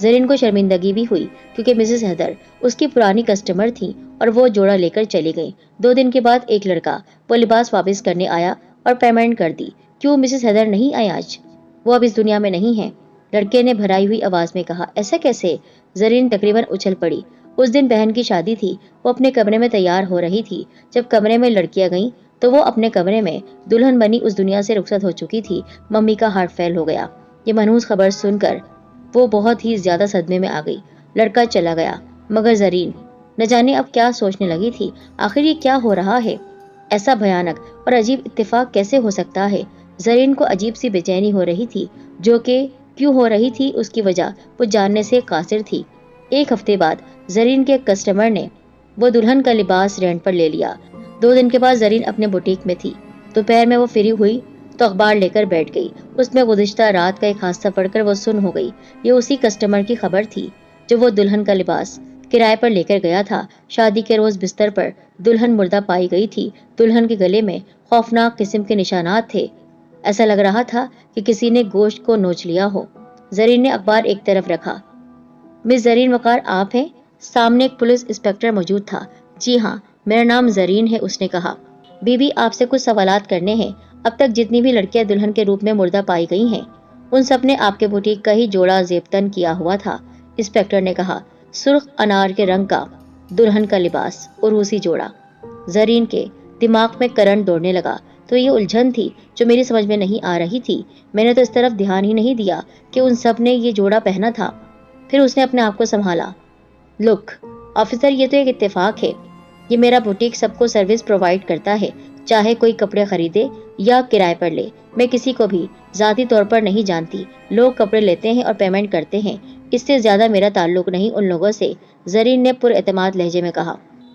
زرین کو شرمندگی بھی ہوئی کیونکہ مسز حیدر اس کی پرانی کسٹمر تھی اور وہ جوڑا لے کر چلی گئی۔ 2 دن کے بعد ایک لڑکا وہ لباس واپس کرنے آیا اور پیمنٹ کر دی۔ کیوں مسز حیدر نہیں آئی آج؟ وہ اب اس دنیا میں نہیں ہے، لڑکے نے بھرائی ہوئی آواز میں کہا۔ ایسا کیسے؟ زرین تقریباً اچھل پڑی۔ اس دن بہن کی شادی تھی، وہ اپنے کمرے میں تیار ہو رہی تھی۔ جب کمرے میں لڑکیاں گئیں تو وہ اپنے کمرے میں دلہن بنی اس دنیا سے رخصت ہو چکی تھی۔ ممی کا ہارٹ فیل ہو گیا۔ یہ منحوس خبر سن کر وہ بہت ہی زیادہ صدمے میں آ گئی۔ لڑکا چلا گیا، مگر زرین نہ جانے اب کیا سوچنے لگی تھی۔ آخر یہ کیا ہو رہا ہے؟ ایسا بھیانک اور عجیب اتفاق کیسے ہو سکتا ہے؟ زرین کو عجیب سی بے چینی ہو رہی تھی، جو کہ کیوں ہو رہی تھی اس کی وجہ وہ جاننے سے قاصر تھی۔ 1 ہفتے بعد زرین کے کسٹمر نے وہ دلہن کا لباس رینٹ پر لے لیا۔ 2 دن کے بعد زرین اپنے بوٹیک میں تھی۔ دوپہر میں وہ فری ہوئی تو اخبار لے کر بیٹھ گئی۔ اس میں گزشتہ رات کا ایک حادثہ پڑھ کر وہ سن ہو گئی۔ یہ اسی کسٹمر کی خبر تھی جو وہ دلہن کا لباس کرائے پر لے کر گیا تھا۔ شادی کے روز بستر پر دلہن مردہ پائی گئی تھی۔ دلہن کے گلے میں خوفناک قسم کے نشانات تھے، ایسا لگ رہا تھا کہ کسی نے گوشت کو نوچ لیا ہو۔ زرین نے اخبار ایک طرف رکھا۔ مس زرین وقار آپ ہیں؟ سامنے ایک پولیس انسپکٹر موجود تھا۔ جی ہاں، میرا نام زرین ہے، اس نے کہا۔ بی بی آپ سے کچھ سوالات کرنے ہیں۔ اب تک جتنی بھی لڑکیاں دلہن کے روپ میں مردہ پائی گئی ہیں ان سب نے آپ کے بوٹیک کا ہی جوڑا زیبتن کیا ہوا تھا، انسپکٹر نے کہا۔ سرخ انار کے رنگ کا دلہن کا لباس، عروسی جوڑا۔ زرین کے دماغ میں کرنٹ دوڑنے لگا۔ تو یہ الجھن تھی جو میری سمجھ میں نہیں آ رہی تھی۔ میں نے تو اس طرف دھیان ہی نہیں دیا کہ ان سب نے یہ جوڑا پہنا تھا۔ پھر اس نے اپنے آپ کو سنبھالا۔ لک آفیسر، یہ تو ایک اتفاق ہے۔ یہ میرا بوٹیک سب کو سروس پرووائڈ کرتا ہے، چاہے کوئی کپڑے خریدے یا کرائے پر لے۔ میں کسی کو بھی ذاتی طور پر نہیں جانتی۔ لوگ کپڑے لیتے ہیں اور پیمنٹ کرتے ہیں، اس سے زیادہ میرا تعلق نہیں ان لوگوں سے، زرین نے پر اعتماد لہجے میں کہا۔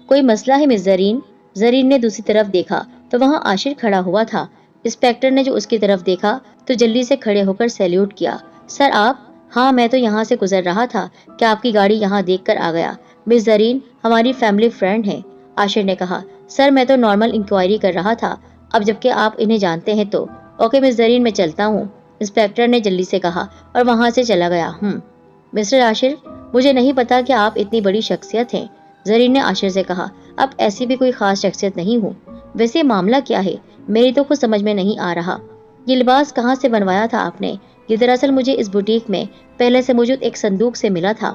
کوئی مسئلہ ہے مس زرین؟ زرین نے دوسری طرف دیکھا تو وہاں عاشر کھڑا ہوا تھا۔ انسپکٹر نے جو اس کی طرف دیکھا تو جلدی سے کھڑے ہو کر سیلیوٹ کیا۔ سر آپ؟ ہاں، میں تو یہاں سے گزر رہا تھا کہ آپ کی گاڑی یہاں دیکھ کر آ گیا۔ مس زرین ہماری فیملی فرینڈ ہیں، عاشر نے کہا۔ سر میں تو نارمل انکوائری کر رہا تھا، اب جبکہ آپ انہیں جانتے ہیں تو۔ اوکے مس زرین، میں چلتا ہوں، انسپکٹر نے جلدی سے کہا اور وہاں سے چلا گیا۔ مسٹر عاشر، مجھے نہیں پتا کہ آپ اتنی بڑی شخصیت ہیں، زرین نے عاشر سے کہا۔ اب ایسی بھی کوئی خاص شخصیت نہیں ہوں۔ ویسے معاملہ کیا ہے؟ میری تو کچھ سمجھ میں نہیں آ رہا۔ یہ لباس کہاں سے بنوایا تھا آپ نے؟ یہ دراصل مجھے اس بوٹیک میں پہلے سے موجود ایک صندوق سے ملا تھا۔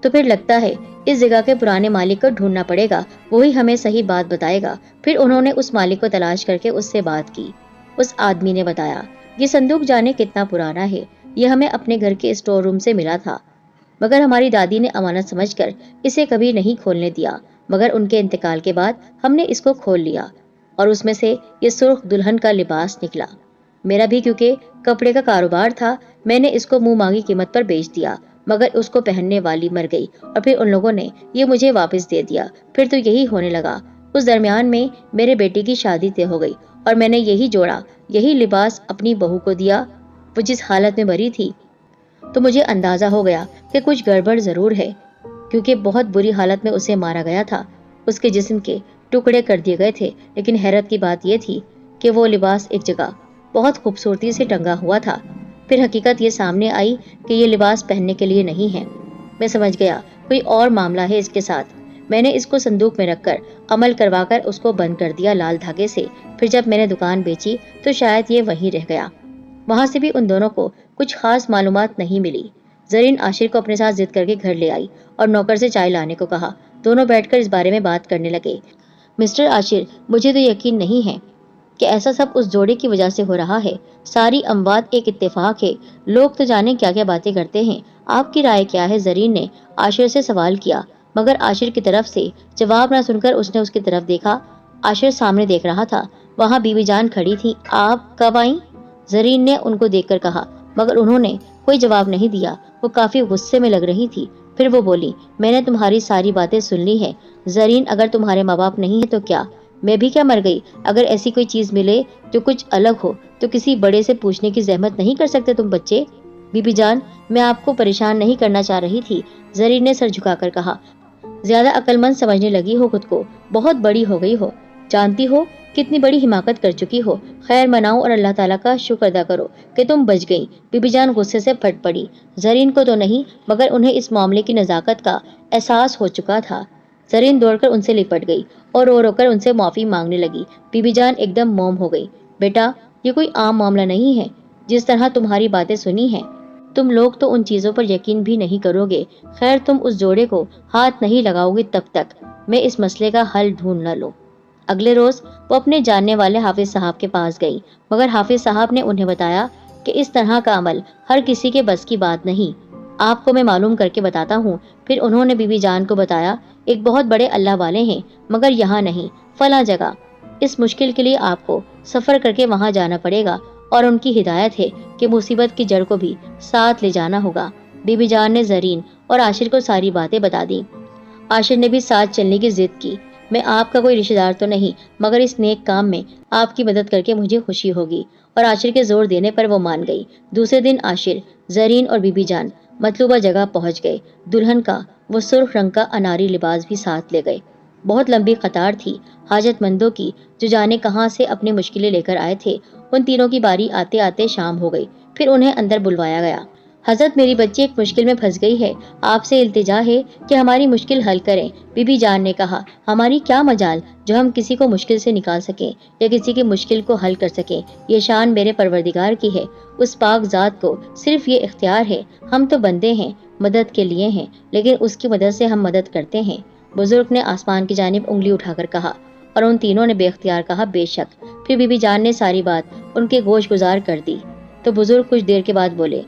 تو پھر لگتا ہے اس جگہ کے پرانے مالک کو ڈھونڈنا پڑے گا، وہی ہمیں صحیح بات بتائے گا۔ پھر انہوں نے اس مالک کو تلاش کر کے اس سے بات کی۔ اس آدمی نے بتایا، یہ صندوق جانے کتنا پرانا ہے، یہ ہمیں اپنے گھر کے اسٹور روم سے ملا تھا، مگر ہماری دادی نے امانت سمجھ کر اسے کبھی نہیں کھولنے دیا، مگر ان کے انتقال کے بعد ہم نے اس کو کھول لیا اور اس میں سے یہ سرخ دلہن کا لباس نکلا۔ میرا بھی کیونکہ کپڑے کا کاروبار تھا، میں نے اس کو منہ مانگی قیمت پر بیچ دیا، مگر اس کو پہننے والی مر گئی اور پھر ان لوگوں نے یہ مجھے واپس دے دیا۔ پھر تو یہی ہونے لگا۔ اس درمیان میں میرے بیٹے کی شادی طے ہو گئی اور میں نے یہی جوڑا، یہی لباس اپنی بہو کو دیا۔ وہ جس حالت میں مری تھی تو مجھے اندازہ ہو گیا کہ کچھ گڑبڑ ضرور ہے، کیونکہ بہت بری حالت میں اسے مارا گیا تھا۔ اس کے جسم کے ٹکڑے کر دیے گئے تھے، لیکن حیرت کی بات یہ تھی کہ وہ لباس ایک جگہ بہت خوبصورتی سے ٹنگا ہوا تھا۔ پھر حقیقت یہ سامنے آئی کہ یہ لباس پہننے کے لیے نہیں ہے۔ میں سمجھ گیا کوئی اور معاملہ ہے اس کے ساتھ۔ میں نے اس کو صندوق میں رکھ کر عمل کروا کر اس کو بند کر دیا لال دھاگے سے۔ پھر جب میں نے دکان بیچی تو شاید یہ وہیں رہ گیا۔ وہاں سے بھی ان دونوں کو کچھ خاص معلومات نہیں ملی۔ زرین عاشر کو اپنے ساتھ ضد کر کے گھر لے آئی اور نوکر سے چائے لانے کو کہا۔ دونوں بیٹھ کر اس بارے میں بات کرنے لگے۔ مسٹر عاشر، مجھے تو یقین نہیں ہے کہ ایسا سب اس جوڑے کی وجہ سے ہو رہا ہے۔ ساری اموات ایک اتفاق ہے، لوگ تو جانے کیا کیا باتیں کرتے ہیں۔ آپ کی رائے کیا ہے؟ زرین نے عاشر سے سوال کیا، مگر عاشر کی طرف سے جواب نہ سن کر اس نے اس کی طرف دیکھا۔ عاشر سامنے دیکھ رہا تھا، وہاں بی بی جان کھڑی تھی۔ آپ کب آئیں؟ زرین نے ان کو دیکھ کر کہا، مگر انہوں نے کوئی جواب نہیں دیا۔ وہ کافی غصے میں لگ رہی تھی۔ پھر وہ بولی، میں نے تمہاری ساری باتیں سن لی ہیں زرین، اگر تمہارے ماں باپ نہیں ہیں تو کیا میں بھی کیا مر گئی؟ اگر ایسی کوئی چیز ملے جو کچھ الگ ہو تو کسی بڑے سے پوچھنے کی زحمت نہیں کر سکتے تم بچے؟ بی بی جان، میں آپ کو پریشان نہیں کرنا چاہ رہی تھی، زرین نے سر جھکا کر کہا۔ زیادہ عقل مند سمجھنے لگی ہو خود کو، بہت بڑی ہو گئی ہو۔ جانتی ہو کتنی بڑی حماقت کر چکی ہو، خیر مناؤ اور اللہ تعالیٰ کا شکر ادا کرو کہ تم بچ گئی۔ بی بی جان غصے سے پھٹ پڑی۔ زرین کو تو نہیں مگر انہیں اس معاملے کی نزاکت کا احساس ہو چکا تھا۔ زرین دوڑ کر ان سے لپٹ گئی اور رو رو کر ان سے معافی مانگنے لگی۔ بی بی جان ایک دم موم ہو گئی۔ بیٹا، یہ کوئی عام معاملہ نہیں ہے۔ جس طرح تمہاری باتیں سنی ہیں، تم لوگ تو ان چیزوں پر یقین بھی نہیں کرو گے۔ خیر تم اس جوڑے کو ہاتھ نہیں لگاؤ گی تب تک میں اس مسئلے کا حل ڈھونڈ نہ لوں۔ اگلے روز وہ اپنے جاننے والے حافظ صاحب کے پاس گئی، مگر حافظ صاحب نے انہیں بتایا کہ اس طرح کا عمل ہر کسی کے بس کی بات نہیں، آپ کو میں معلوم کر کے بتاتا ہوں۔ پھر انہوں نے بی بی جان کو بتایا، ایک بہت بڑے اللہ والے ہیں مگر یہاں نہیں، فلاں جگہ۔ اس مشکل کے لیے آپ کو سفر کر کے وہاں جانا پڑے گا اور ان کی ہدایت ہے کہ مصیبت کی جڑ کو بھی ساتھ لے جانا ہوگا۔ بی بی جان نے زرین اور عاشر کو ساری باتیں بتا دی۔ عاشر نے بھی ساتھ چلنے کی ضد کی۔ میں آپ کا کوئی رشتہ دار تو نہیں مگر اس نیک کام میں آپ کی مدد کر کے مجھے خوشی ہوگی، اور عاشر کے زور دینے پر وہ مان گئی۔ دوسرے دن عاشر، زرین اور بی بی جان مطلوبہ جگہ پہنچ گئے۔ دلہن کا وہ سرخ رنگ کا اناری لباس بھی ساتھ لے گئے۔ بہت لمبی قطار تھی حاجت مندوں کی جو جانے کہاں سے اپنی مشکلیں لے کر آئے تھے۔ ان تینوں کی باری آتے آتے شام ہو گئی۔ پھر انہیں اندر بلوایا گیا۔ حضرت، میری بچی ایک مشکل میں پھنس گئی ہے، آپ سے التجا ہے کہ ہماری مشکل حل کریں۔ بی بی جان نے کہا، ہماری کیا مجال جو ہم کسی کو مشکل سے نکال سکیں یا کسی کی مشکل کو حل کر سکیں۔ یہ شان میرے پروردگار کی ہے، اس پاک ذات کو صرف یہ اختیار ہے۔ ہم تو بندے ہیں، مدد کے لیے ہیں، لیکن اس کی مدد سے ہم مدد کرتے ہیں۔ بزرگ نے آسمان کی جانب انگلی اٹھا کر کہا، اور ان تینوں نے بے اختیار کہا، بے شک۔ پھر بی بی جان نے ساری بات ان کے گوش گزار کر دی تو بزرگ کچھ دیر کے بعد بولے،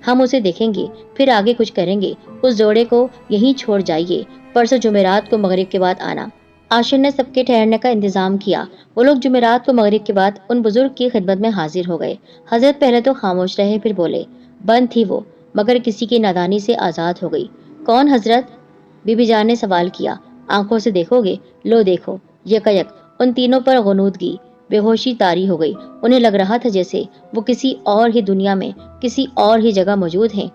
ہم اسے دیکھیں گے، پھر آگے کچھ کریں گے۔ اس جوڑے کو یہیں چھوڑ جائیے، پرسوں جمعرات کو مغرب کے بعد آنا۔ عاشر نے سب کے ٹھہرنے کا انتظام کیا۔ وہ لوگ جمعرات کو مغرب کے بعد ان بزرگ کی خدمت میں حاضر ہو گئے۔ حضرت پہلے تو خاموش رہے، پھر بولے، بند تھی وہ مگر کسی کی نادانی سے آزاد ہو گئی۔ کون حضرت؟ بی بی جان نے سوال کیا۔ آنکھوں سے دیکھو گے؟ لو دیکھو۔ یکایک ان تینوں پر غنودگی، بے ہوشی طاری ہو گئی۔ انہیں لگ رہا تھا جیسے وہ کسی اور ہی دنیا میں، کسی اور ہی جگہ موجود ہیں۔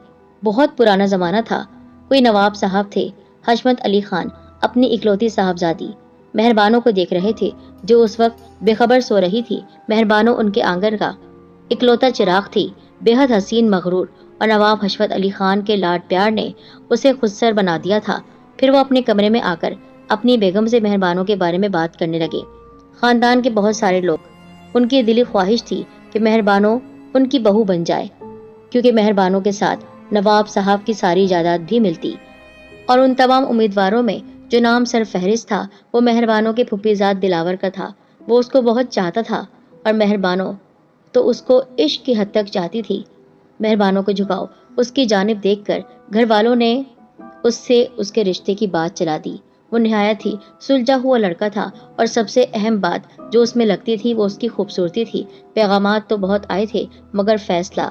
بہت پرانا زمانہ تھا۔ کوئی نواب صاحب تھے، حشمت علی خان اپنی اکلوتی صاحبزادی مہربانوں کو دیکھ رہے تھے جو اس وقت بے خبر سو رہی تھی۔ مہربانوں ان کے آنگن کا اکلوتا چراغ تھی، بے حد حسین مغرور، اور نواب حشمت علی خان کے لاڈ پیار نے اسے خود سر بنا دیا تھا۔ پھر وہ اپنے کمرے میں آ کر اپنی بیگم سے مہربانوں کے بارے میں بات کرنے لگے۔ خاندان کے بہت سارے لوگ، ان کی دلی خواہش تھی کہ مہربانوں ان کی بہو بن جائے، کیونکہ مہربانوں کے ساتھ نواب صاحب کی ساری جائیداد بھی ملتی، اور ان تمام امیدواروں میں جو نام سر فہرست تھا وہ مہربانوں کے پھپھی زاد دلاور کا تھا۔ وہ اس کو بہت چاہتا تھا اور مہربانوں تو اس کو عشق کی حد تک چاہتی تھی۔ مہربانوں کو جھکاؤ اس کی جانب دیکھ کر گھر والوں نے اس سے اس کے رشتے کی بات چلا دی۔ وہ نہایت ہی سلجھا ہوا لڑکا تھا، اور سب سے اہم بات جو اس میں لگتی تھی وہ اس کی خوبصورتی تھی۔ پیغامات تو بہت آئے تھے مگر فیصلہ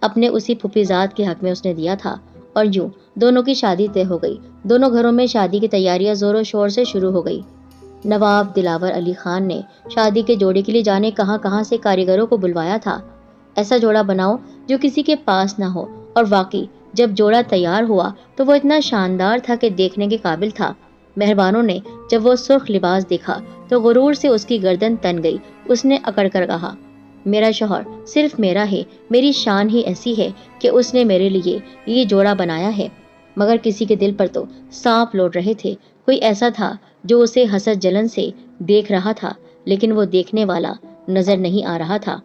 اپنے اسی پھپھی زاد کے حق میں اس نے دیا تھا، اور یوں دونوں کی شادی طے ہو گئی۔ دونوں گھروں میں شادی کی تیاریاں زور و شور سے شروع ہو گئی۔ نواب دلاور علی خان نے شادی کے جوڑے کے لیے جانے کہاں سے کاریگروں کو بلوایا تھا۔ ایسا جوڑا بناؤ جو کسی کے پاس نہ ہو، اور واقعی جب جوڑا تیار ہوا تو وہ اتنا شاندار تھا کہ دیکھنے کے قابل تھا۔ مہربانوں نے جب وہ سرخ لباس دیکھا تو غرور سے اس کی گردن تن گئی۔ اس نے اکڑ کر کہا، میرا شوہر صرف میرا ہے، میری شان ہی ایسی ہے کہ اس نے میرے لیے یہ جوڑا بنایا ہے۔ مگر کسی کے دل پر تو سانپ لوٹ رہے تھے۔ کوئی ایسا تھا جو اسے حسد جلن سے دیکھ رہا تھا، لیکن وہ دیکھنے والا نظر نہیں آ رہا تھا۔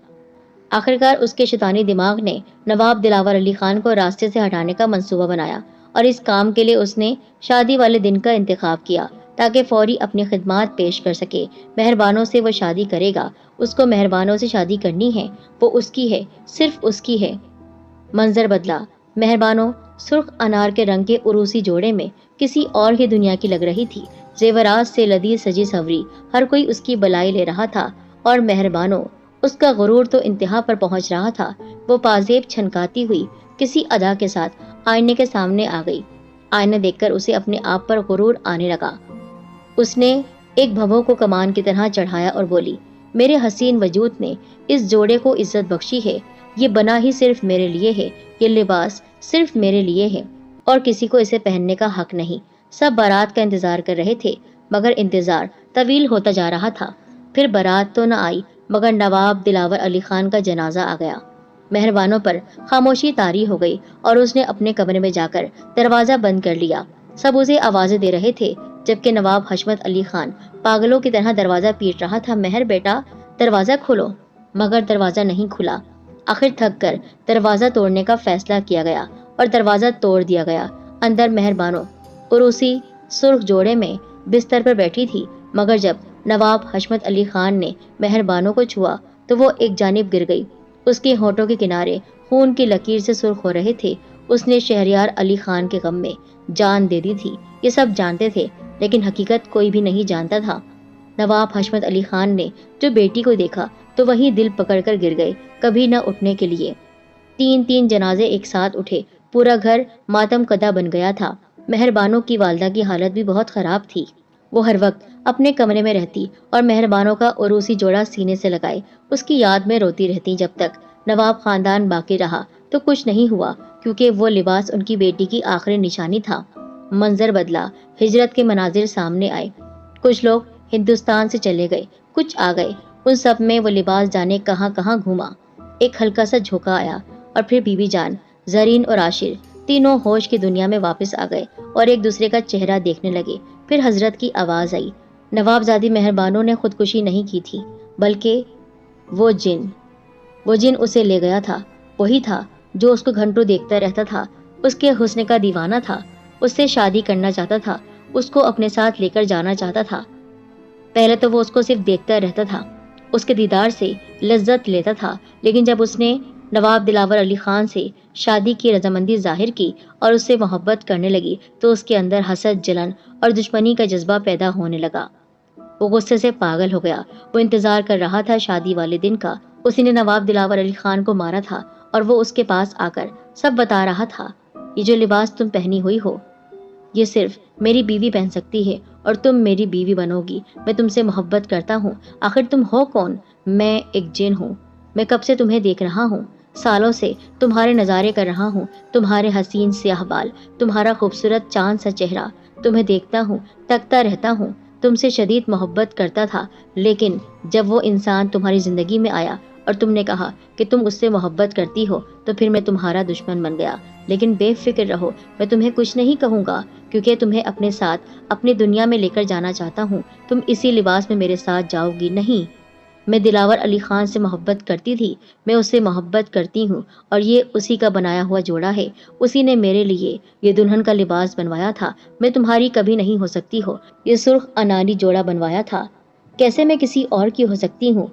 آخرکار اس کے شیطانی دماغ نے نواب دلاور علی خان کو راستے سے ہٹانے کا منصوبہ بنایا، اور اس کام کے لیے اس نے شادی والے دن کا انتخاب کیا تاکہ فوری اپنی خدمات پیش کر سکے۔ مہربانوں سے وہ شادی کرے گا، اس کو مہربانوں سے شادی کرنی ہے، وہ اس کی ہے، صرف اس کی ہے۔ منظر بدلا۔ مہربانوں سرخ انار کے رنگ کے عروسی جوڑے میں کسی اور ہی دنیا کی لگ رہی تھی۔ زیورات سے لدی سجی سوری ہر کوئی اس کی بلائی لے رہا تھا، اور مہربانوں اس کا غرور تو انتہا پر پہنچ رہا تھا۔ وہ پازیب چھنکاتی ہوئی کسی ادا کے ساتھ آئینے کے سامنے آ گئی۔ آئینہ دیکھ کر اسے اپنے آپ پر غرور آنے لگا۔ اس نے ایک بھووں کو کمان کی طرح چڑھایا اور بولی، میرے حسین وجود نے اس جوڑے کو عزت بخشی ہے، یہ بنا ہی صرف میرے لیے ہے، یہ لباس صرف میرے لیے ہے، اور کسی کو اسے پہننے کا حق نہیں۔ سب بارات کا انتظار کر رہے تھے، مگر انتظار طویل ہوتا جا رہا تھا۔ پھر بارات تو نہ آئی مگر نواب دلاور علی خان کا جنازہ آ گیا۔ مہربانوں پر خاموشی طاری ہو گئی اور اس نے اپنے کمرے میں جا کر دروازہ بند کر لیا۔ سب اسے آوازیں دے رہے تھے جبکہ نواب حشمت علی خان پاگلوں کی طرح دروازہ پیٹ رہا تھا، مہر بیٹا دروازہ کھولو، مگر دروازہ نہیں کھلا۔ آخر تھک کر دروازہ توڑنے کا فیصلہ کیا گیا اور دروازہ توڑ دیا گیا۔ اندر مہربانوں عروسی سرخ جوڑے میں بستر پر بیٹھی تھی، مگر جب نواب حشمت علی خان نے مہربانوں کو چھوا تو وہ ایک جانب گر گئی۔ اس کے ہونٹوں کے کنارے خون کی لکیر سے سرخ ہو رہے تھے۔ اس نے شہریار علی خان کے غم میں جان دے دی تھی، یہ سب جانتے تھے لیکن حقیقت کوئی بھی نہیں جانتا تھا۔ نواب حشمت علی خان نے جو بیٹی کو دیکھا تو وہی دل پکڑ کر گر گئے، کبھی نہ اٹھنے کے لیے۔ تین جنازے ایک ساتھ اٹھے، پورا گھر ماتم کدہ بن گیا تھا۔ مہربانوں کی والدہ کی حالت بھی بہت خراب تھی۔ وہ ہر وقت اپنے کمرے میں رہتی اور مہربانوں کا عروسی جوڑا سینے سے لگائے اس کی یاد میں روتی رہتی۔ جب تک نواب خاندان باقی رہا تو کچھ نہیں ہوا، کیونکہ وہ لباس ان کی بیٹی کی آخری نشانی تھا۔ منظر بدلا، ہجرت کے مناظر سامنے آئے۔ کچھ لوگ ہندوستان سے چلے گئے، کچھ آ گئے، ان سب میں وہ لباس جانے کہاں کہاں گھوما۔ ایک ہلکا سا جھونکا آیا اور پھر بی بی جان، زرین اور عاشر تینوں ہوش کی دنیا میں واپس آ گئے اور ایک دوسرے کا چہرہ دیکھنے لگے۔ پھر حضرت کی آواز آئی۔ نوابزادی مہربانوں نے خودکشی نہیں کی تھی، بلکہ وہ جن اسے لے گیا تھا وہی تھا جو اس کو گھنٹوں دیکھتا رہتا تھا، اس کے حسن کا دیوانہ تھا، اس سے شادی کرنا چاہتا تھا، اس کو اپنے ساتھ لے کر جانا چاہتا تھا۔ پہلے تو وہ اس کو صرف دیکھتا رہتا تھا، اس کے دیدار سے لذت لیتا تھا، لیکن جب اس نے نواب دلاور علی خان سے شادی کی رضامندی ظاہر کی اور اس سے محبت کرنے لگی تو اس کے اندر حسد، جلن اور دشمنی کا جذبہ پیدا ہونے لگا۔ وہ غصے سے پاگل ہو گیا۔ وہ انتظار کر رہا تھا شادی والے دن کا۔ اسی نے نواب دلاور علی خان کو مارا تھا اور وہ اس کے پاس آ کر سب بتا رہا تھا، یہ جو لباس تم پہنی ہوئی ہو یہ صرف میری بیوی پہن سکتی ہے اور تم میری بیوی بنو گی۔ میں تم سے محبت کرتا ہوں۔ آخر تم ہو کون؟ میں ایک جن ہوں۔ میں کب سے تمہیں دیکھ رہا ہوں، سالوں سے تمہارے نظارے کر رہا ہوں، تمہارے حسین سیاہ بال، تمہارا خوبصورت چاند سا چہرہ، تمہیں دیکھتا ہوں، تکتا رہتا ہوں۔ تم سے شدید محبت کرتا تھا، لیکن جب وہ انسان تمہاری زندگی میں آیا اور تم نے کہا کہ تم اس سے محبت کرتی ہو تو پھر میں تمہارا دشمن بن گیا۔ لیکن بے فکر رہو، میں تمہیں کچھ نہیں کہوں گا، کیونکہ تمہیں اپنے ساتھ اپنی دنیا میں لے کر جانا چاہتا ہوں۔ تم اسی لباس میں میرے ساتھ جاؤ گی۔ نہیں، میں دلاور علی خان سے محبت کرتی تھی، میں اس سے محبت کرتی ہوں اور یہ اسی کا بنایا ہوا جوڑا ہے۔ اسی نے میرے لیے یہ دلہن کا لباس بنوایا تھا۔ میں تمہاری کبھی نہیں ہو سکتی ہو، یہ سرخ اناری جوڑا بنوایا تھا۔ کیسے میں کسی اور کی ہو سکتی ہوں؟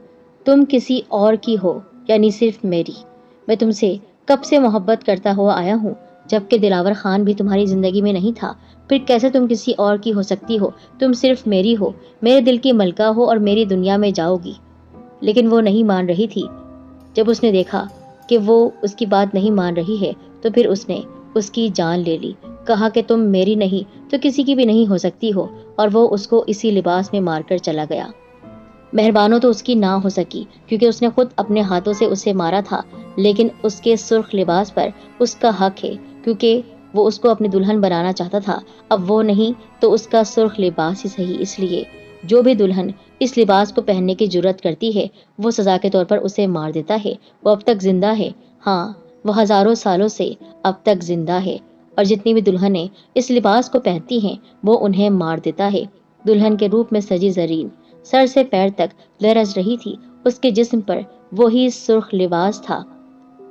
تم کسی اور کی ہو، یعنی صرف میری۔ میں تم سے کب سے محبت کرتا ہوا آیا ہوں، جبکہ دلاور خان بھی تمہاری زندگی میں نہیں تھا۔ پھر کیسے تم کسی اور کی ہو سکتی ہو؟ تم صرف میری ہو، میرے دل کی ملکہ ہو اور میری دنیا میں جاؤ گی۔ لیکن وہ نہیں مان رہی تھی۔ جب اس نے دیکھا کہ وہ اس کی بات نہیں مان رہی ہے تو پھر اس نے اس کی جان لے لی، کہا کہ تم میری نہیں تو کسی کی بھی نہیں ہو سکتی ہو، اور وہ اس کو اسی لباس میں مار کر چلا گیا۔ مہربانوں تو اس کی نہ ہو سکی کیونکہ اس نے خود اپنے ہاتھوں سے اسے مارا تھا، لیکن اس کے سرخ لباس پر اس کا حق ہے کیونکہ وہ اس کو اپنی دلہن بنانا چاہتا تھا۔ اب وہ نہیں تو اس کا سرخ لباس ہی صحیح۔ اس لیے جو بھی دلہن اس لباس کو پہننے کی جرت کرتی ہے وہ سزا کے طور پر اسے مار دیتا ہے۔ وہ اب تک زندہ ہے، ہاں، وہ ہزاروں سالوں سے اب تک زندہ ہے، اور جتنی بھی دلہنیں اس لباس کو پہنتی ہیں وہ انہیں مار دیتا ہے۔ دلہن کے روپ میں سجی زرین سر سے پیر تک لرز رہی تھی۔ اس کے جسم پر وہی سرخ لباس تھا،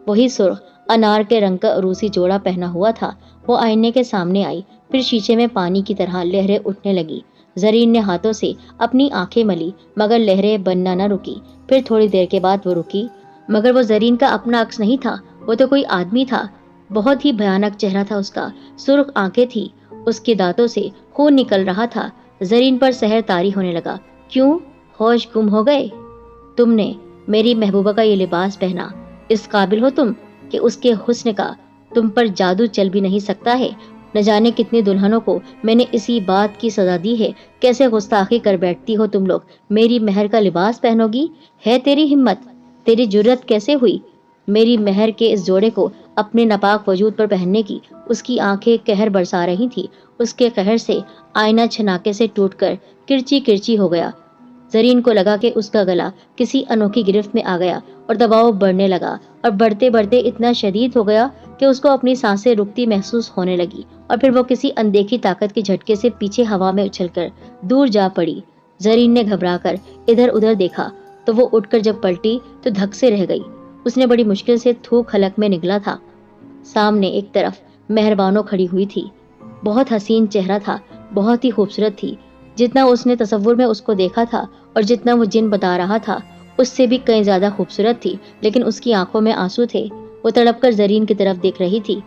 وہی سرخ انار کے رنگ کا عروسی جوڑا پہنا ہوا تھا۔ وہ آئینے کے سامنے آئی، پھر شیشے میں پانی کی طرح لہریں اٹھنے لگی۔ زرین نے ہاتھوں سے اپنی آنکھیں ملی مگر لہریں بننا نہ رکی۔ پھر تھوڑی دیر کے بعد وہ رکی، مگر وہ زرین کا اپنا عکس نہیں تھا، وہ تو کوئی آدمی تھا۔ بہت ہی بھیانک چہرہ تھا اس کا، سرخ آنکھیں تھی، اس کے دانتوں سے خون نکل رہا تھا۔ زرین پر سحر طاری ہونے لگا۔ کیوں ہوش گم ہو گئے؟ تم نے میری محبوبہ کا یہ لباس پہنا، اس قابل ہو تم کہ اس کے حسن کا تم پر جادو چل بھی نہیں سکتا ہے؟ نہ جانے کتنی دلہنوں کو میں نے اسی بات کی سزا دی ہے۔ کیسے گستاخی کر بیٹھتی ہو تم لوگ؟ میری مہر کا لباس پہنو گی؟ ہے تیری ہمت، تیری جرت کیسے ہوئی میری مہر کے اس جوڑے کو اپنے ناپاک وجود پر پہننے کی؟ اس کی آنکھیں قہر برسا رہی تھی۔ اس کے قہر سے آئینہ چھناکے سے ٹوٹ کر کرچی کرچی ہو گیا۔ زرین کو لگا کہ اس کا گلا کسی انوکھی گرفت میں آ گیا اور دباؤ بڑھنے لگا، اور بڑھتے بڑھتے اتنا شدید ہو گیا کہ اس کو اپنی سانسیں رکتی محسوس ہونے لگی، اور پھر وہ کسی اندیکھی طاقت کے جھٹکے سے پیچھے ہوا میں اچھل کر دور جا پڑی۔ زرین نے گھبرا کر ادھر ادھر دیکھا تو وہ اٹھ کر جب پلٹی تو دھک سے رہ گئی۔ اس نے بڑی مشکل سے تھوک حلق میں نگلا تھا۔ سامنے ایک طرف مہربانو کھڑی ہوئی تھی۔ بہت حسین چہرہ تھا، بہت ہی خوبصورت تھی۔ جتنا اس نے تصور میں اس کو دیکھا تھا اور جتنا وہ جن بتا رہا تھا اس سے بھی کئی زیادہ خوبصورت تھی، لیکن اس کی آنکھوں میں آنسو تھے۔ وہ تڑپ کر زرین کی طرف دیکھ رہی تھی۔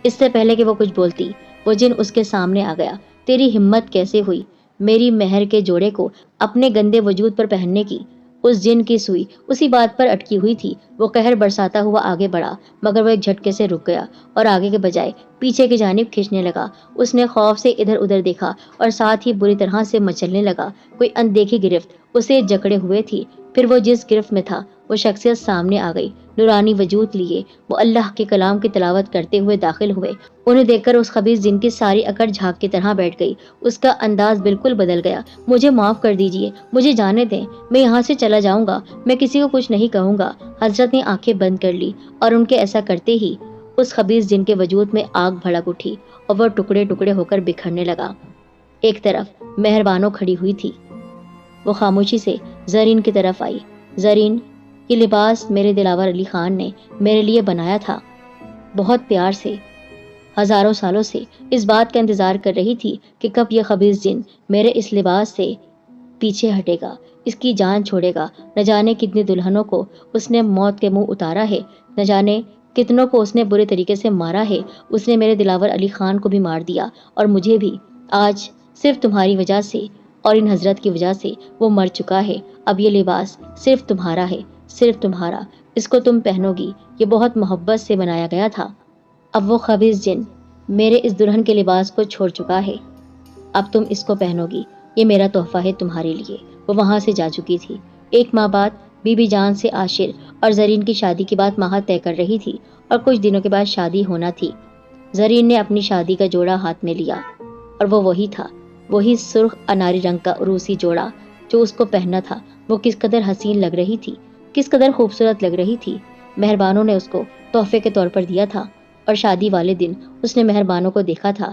اس سے پہلے کہ وہ کچھ بولتی وہ جن اس کے سامنے آ گیا۔ تیری ہمت کیسے ہوئی میری مہر کے جوڑے کو اپنے گندے وجود پر پہننے کی؟ اس جن کی سوئی اسی بات پر اٹکی ہوئی تھی۔ وہ قہر برساتا ہوا آگے بڑھا، مگر وہ ایک جھٹکے سے رک گیا اور آگے کے بجائے پیچھے کی جانب کھینچنے لگا۔ اس نے خوف سے ادھر ادھر دیکھا اور ساتھ ہی بری طرح سے مچلنے لگا۔ کوئی اندیکھی گرفت اسے جکڑے ہوئے تھی۔ پھر وہ جس گرفت میں تھا وہ شخصیت سامنے آ گئی۔ نورانی وجود لیے وہ اللہ کے کلام کی تلاوت کرتے ہوئے داخل ہوئے۔ انہیں دیکھ کر اس خبیث جن کی ساری اکڑ جھاگ کی طرح بیٹھ گئی۔ اس کا انداز بالکل بدل گیا۔ مجھے معاف کر دیجئے، مجھے جانے دیں، میں یہاں سے چلا جاؤں گا، میں کسی کو کچھ نہیں کہوں گا۔ حضرت نے آنکھیں بند کر لی اور ان کے ایسا کرتے ہی اس خبیث جن کے وجود میں آگ بھڑک اٹھی اور وہ ٹکڑے ٹکڑے ہو کر بکھرنے لگا۔ ایک طرف مہربانو کھڑی ہوئی تھی۔ وہ خاموشی سے زرین کی طرف آئی۔ زرین، یہ لباس میرے دلاور علی خان نے میرے لیے بنایا تھا، بہت پیار سے، ہزاروں سالوں سے اس بات کا انتظار کر رہی تھی کہ کب یہ خبیث جن میرے اس لباس سے پیچھے ہٹے گا، اس کی جان چھوڑے گا۔ نہ جانے کتنی دلہنوں کو اس نے موت کے منہ اتارا ہے، نہ جانے کتنوں کو اس نے برے طریقے سے مارا ہے۔ اس نے میرے دلاور علی خان کو بھی مار دیا اور مجھے بھی۔ آج صرف تمہاری وجہ سے اور ان حضرت کی وجہ سے وہ مر چکا ہے۔ اب یہ لباس صرف تمہارا ہے، صرف تمہارا۔ اس کو تم پہنو گی، یہ بہت محبت سے بنایا گیا تھا۔ اب وہ خبیث جن میرے اس دلہن کے لباس کو چھوڑ چکا ہے، اب تم اس کو پہنو گی، یہ میرا تحفہ ہے تمہارے لیے۔ وہ وہاں سے جا چکی تھی۔ ایک ماہ بعد بی بی جان سے عاشر اور زرین کی شادی کی بات ماہر طے کر رہی تھی اور کچھ دنوں کے بعد شادی ہونا تھی۔ زرین نے اپنی شادی کا جوڑا ہاتھ میں لیا اور وہ وہی تھا، وہی سرخ اناری رنگ کا عروسی جوڑا جو اس کو پہننا تھا۔ وہ کس قدر حسین لگ رہی تھی، کس قدر خوبصورت لگ رہی تھی۔ مہربانوں نے اس کو تحفے کے طور پر دیا تھا اور شادی والے دن اس نے مہربانوں کو دیکھا تھا